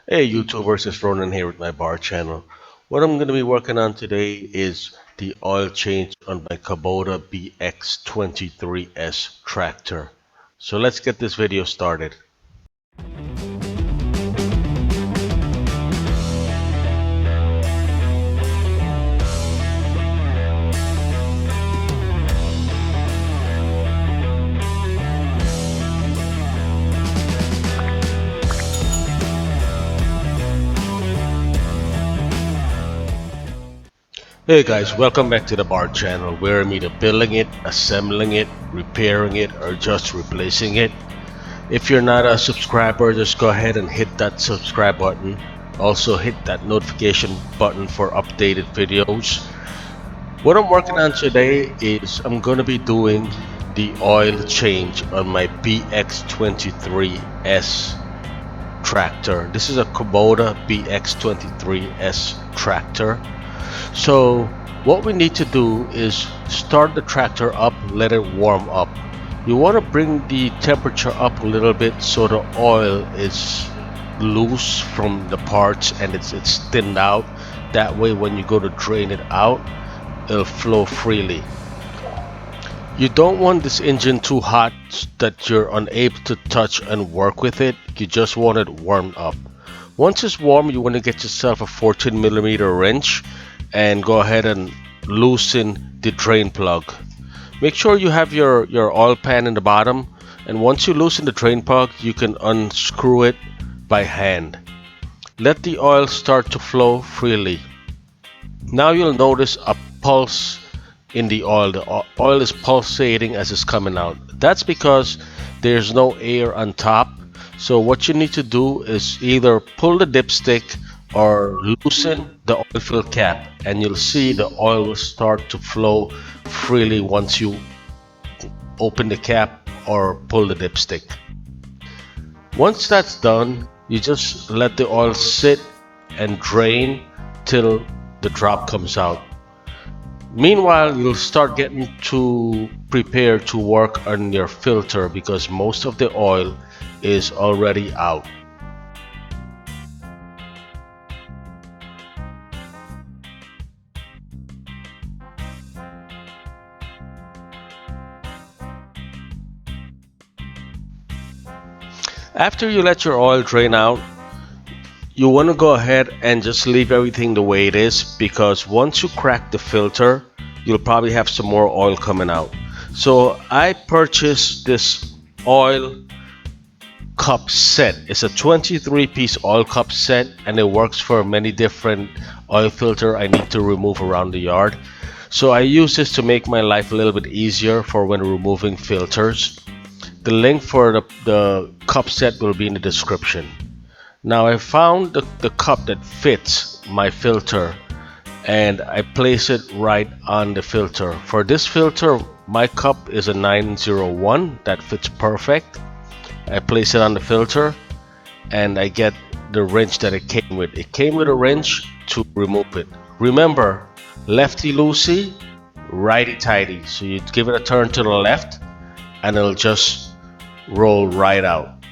Hey YouTubers, it's Ronan here with my bar channel. What I'm going to be working on today is the oil change on my Kubota BX23S tractor. So let's get this video started. Hey guys, welcome back to the bar channel where I'm either building it, assembling it, repairing it, or just replacing it. If you're not a subscriber, just go ahead and hit that subscribe button. Also hit that notification button for updated videos. What I'm working on today is I'm going to be doing the oil change on my BX23S tractor. This is a Kubota BX23S tractor. So what we need to do is start the tractor up, let it warm up. You want to bring the temperature up a little bit so the oil is loose from the parts and it's thinned out. That way when you go to drain it out, it'll flow freely. You don't want this engine too hot that you're unable to touch and work with it. You just want it warmed up. Once it's warm, you want to get yourself a 14mm wrench and go ahead and loosen the drain plug. Make sure you have your oil pan in the bottom, and once you loosen the drain plug, you can unscrew it by hand. Let the oil start to flow freely. Now you'll notice a pulse in the oil. The oil is pulsating as it's coming out. That's because there's no air on top. So what you need to do is either pull the dipstick or loosen the oil fill cap, and you'll see the oil will start to flow freely once you open the cap or pull the dipstick. Once that's done, you just let the oil sit and drain till the drop comes out. Meanwhile, you'll start getting to prepare to work on your filter because most of the oil is already out. After you let your oil drain out, you want to go ahead and just leave everything the way it is, because once you crack the filter, you'll probably have some more oil coming out. So I purchased this oil cup set. It's a 23-piece oil cup set, and it works for many different oil filter I need to remove around the yard. So I use this to make my life a little bit easier for when removing filters. The link for the cup set will be in the description. Now I found the cup that fits my filter, and I place it right on the filter. For this filter, my cup is a 901 that fits perfect. I place it on the filter and I get the wrench that it came with. It came with a wrench to remove it. Remember, lefty loosey, righty tighty. So you give it a turn to the left and it'll just roll right out.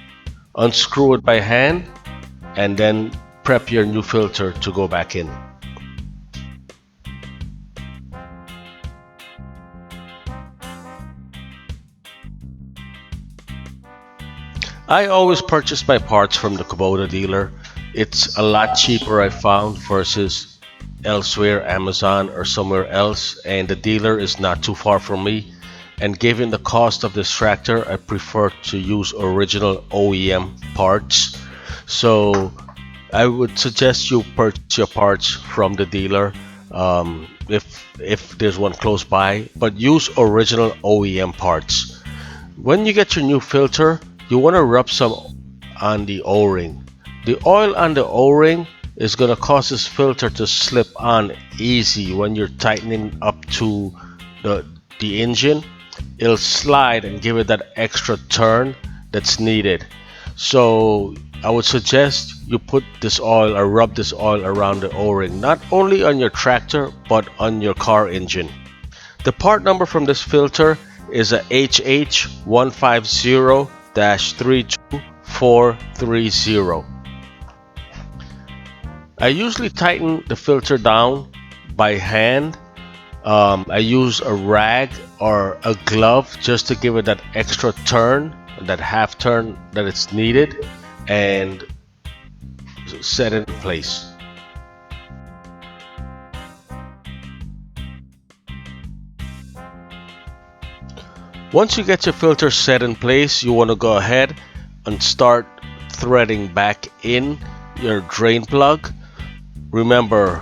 Unscrew it by hand and then prep your new filter to go back in. I always purchase my parts from the Kubota dealer. It's a lot cheaper, I found, versus elsewhere, Amazon or somewhere else, and the dealer is not too far from me. And given the cost of this tractor, I prefer to use original OEM parts. So I would suggest you purchase your parts from the dealer if there's one close by, but use original OEM parts. When you get your new filter, you want to rub some on the O-ring. The oil on the O-ring is going to cause this filter to slip on easy when you're tightening up to the engine. It'll slide and give it that extra turn that's needed. So I would suggest you put this oil or rub this oil around the O-ring, not only on your tractor but on your car engine. The part number from this filter is a HH150-32430. I usually tighten the filter down by hand. I use a rag or a glove just to give it that extra turn, that half turn that it's needed, and set it in place. Once you get your filter set in place, you want to go ahead and start threading back in your drain plug. Remember,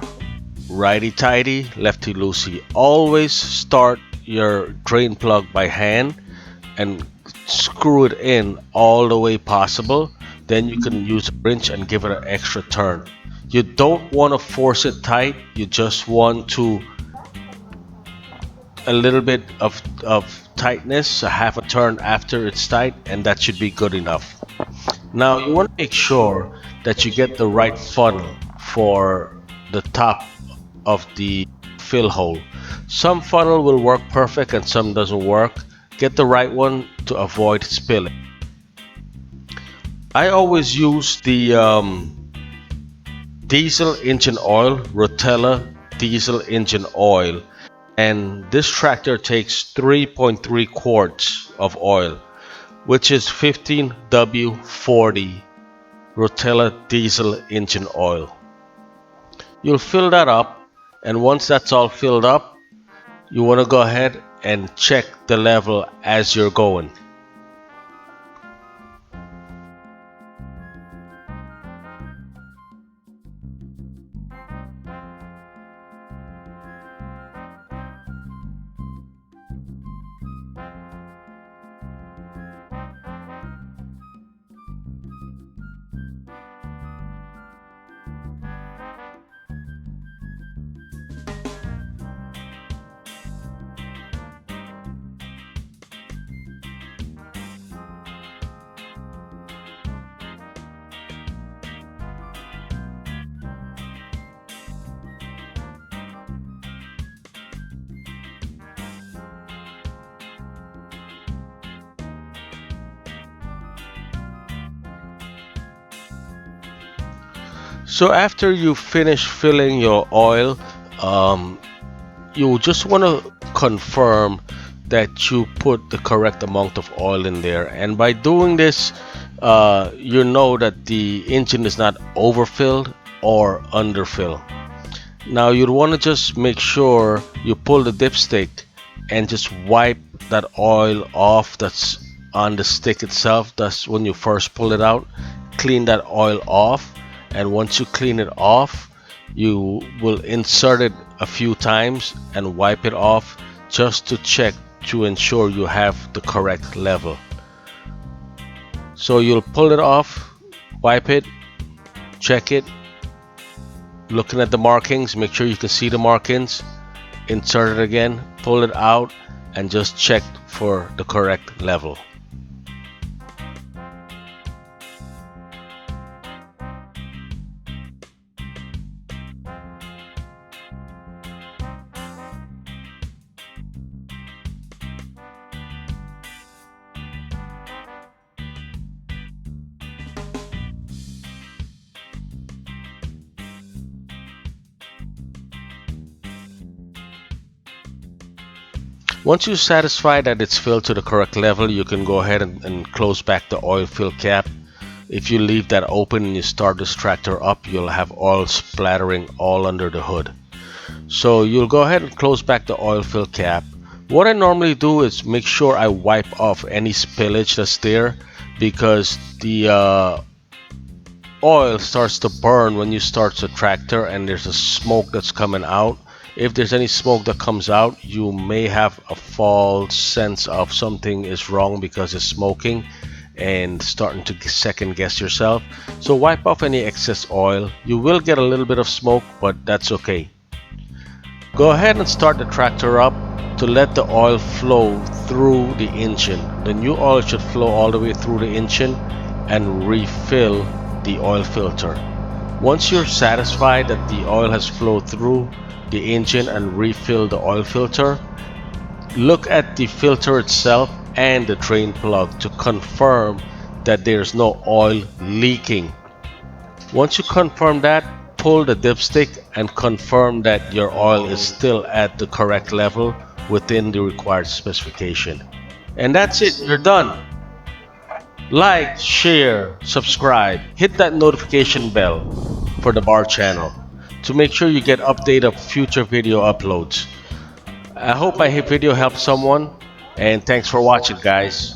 righty tighty, lefty loosey. Always start your drain plug by hand and screw it in all the way possible. Then you can use a wrench and give it an extra turn. You don't want to force it tight, you just want to a little bit of tightness, a half a turn after it's tight, and that should be good enough. Now you want to make sure that you get the right funnel for the top of the fill hole. Some funnel will work perfect and some doesn't work. Get the right one to avoid spilling. I always use the diesel engine oil, Rotella diesel engine oil, and this tractor takes 3.3 quarts of oil, which is 15W40 Rotella diesel engine oil. You'll fill that up, and once that's all filled up, you want to go ahead and check the level as you're going. So after you finish filling your oil, you just want to confirm that you put the correct amount of oil in there. And by doing this, you know that the engine is not overfilled or underfilled. Now you'd want to just make sure you pull the dipstick and just wipe that oil off that's on the stick itself. That's when you first pull it out. Clean that oil off, and once you clean it off, you will insert it a few times and wipe it off just to check to ensure you have the correct level. So you'll pull it off, wipe it, check it, looking at the markings, make sure you can see the markings, insert it again, pull it out, and just check for the correct level. Once you're satisfied that it's filled to the correct level, you can go ahead and close back the oil fill cap. If you leave that open and you start this tractor up, you'll have oil splattering all under the hood. So you'll go ahead and close back the oil fill cap. What I normally do is make sure I wipe off any spillage that's there, because the oil starts to burn when you start the tractor and there's a smoke that's coming out. If there's any smoke that comes out, you may have a false sense of something is wrong because it's smoking and starting to second guess yourself. So wipe off any excess oil. You will get a little bit of smoke, but that's okay. Go ahead and start the tractor up to let the oil flow through the engine. The new oil should flow all the way through the engine and refill the oil filter. Once you're satisfied that the oil has flowed through the engine and refill the oil filter, look at the filter itself and the drain plug to confirm that there's no oil leaking. Once you confirm that, pull the dipstick and confirm that your oil is still at the correct level within the required specification. And that's it, you're done. Like, share, subscribe, hit that notification bell for the bar channel to make sure you get update of future video uploads. I hope my video helped someone, and thanks for watching, guys.